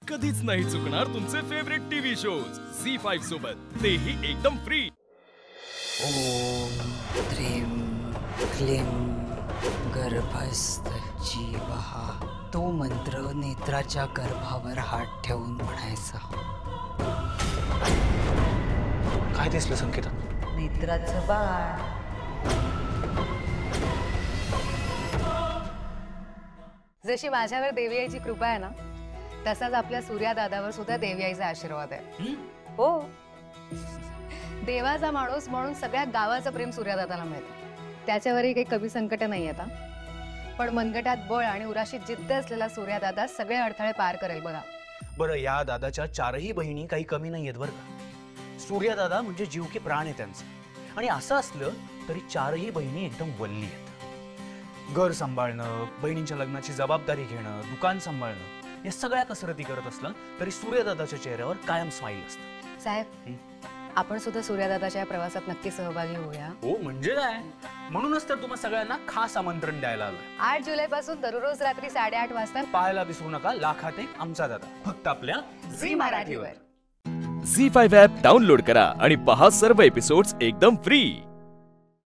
कधीच नाही चुकणार तुमचे फेवरेट टीव्ही शोज झी5 सोबत, तेही एकदम फ्री। ओम ह्रीं क्लीं गर्भस्थ जीवः, तो मंत्र नेत्राच्या गर्भावर हात ठेवून म्हणायचा। काय दिसलं संकेता? नेत्राचं बाळ। जशी माझ्यावर देवी आईची कृपा आहे ना, तसाच आपल्या सूर्या दादावर सुद्धा देवी आईचा आशीर्वाद आहे। हो, देवाचा माणूस म्हणून सगळ्या गावाचं प्रेम सूर्या दादाला मिळतं। त्याच्यावरही काही कमी संकट नाही आता, पण मनगटात बळ आणि उराशी जिद्द असलेला सूर्या दादा सगळे अडथळे पार करेल बघा। बरं, या दादाच्या चारही बहिणी काही कमी नाहीयेत बरं का। सूर्या दादा म्हणजे जीव की प्राण आहे त्यांचा, आणि असं असलं तरी चारही बहिणी एकदम वल्ली आहेत। घर सांभाळणं, बहिणींच्या लग्नाची जबाबदारी घेणं, दुकान सांभाळणं, या सगळ्या कसरती करत असलं तरी सूर्या दादाच्या चेहऱ्यावर कायम स्माइल असतं। साहेब, आपण सुद्धा सूर्या दादाच्या या प्रवासात नक्की सहभागी होऊया। हो म्हणजे काय, म्हणूनच तर तुम्हा सगळ्यांना खास आमंत्रण द्यायला आलोय। 8 जुलैपासून दररोज रात्री 8:30 वाजता पाहायला विसरू नका लाखात एक आमचा दादा, फक्त आपल्या झी मराठीवर। झी5 ॲप डाउनलोड करा आणि पहा सर्व एपिसोड्स एकदम फ्री।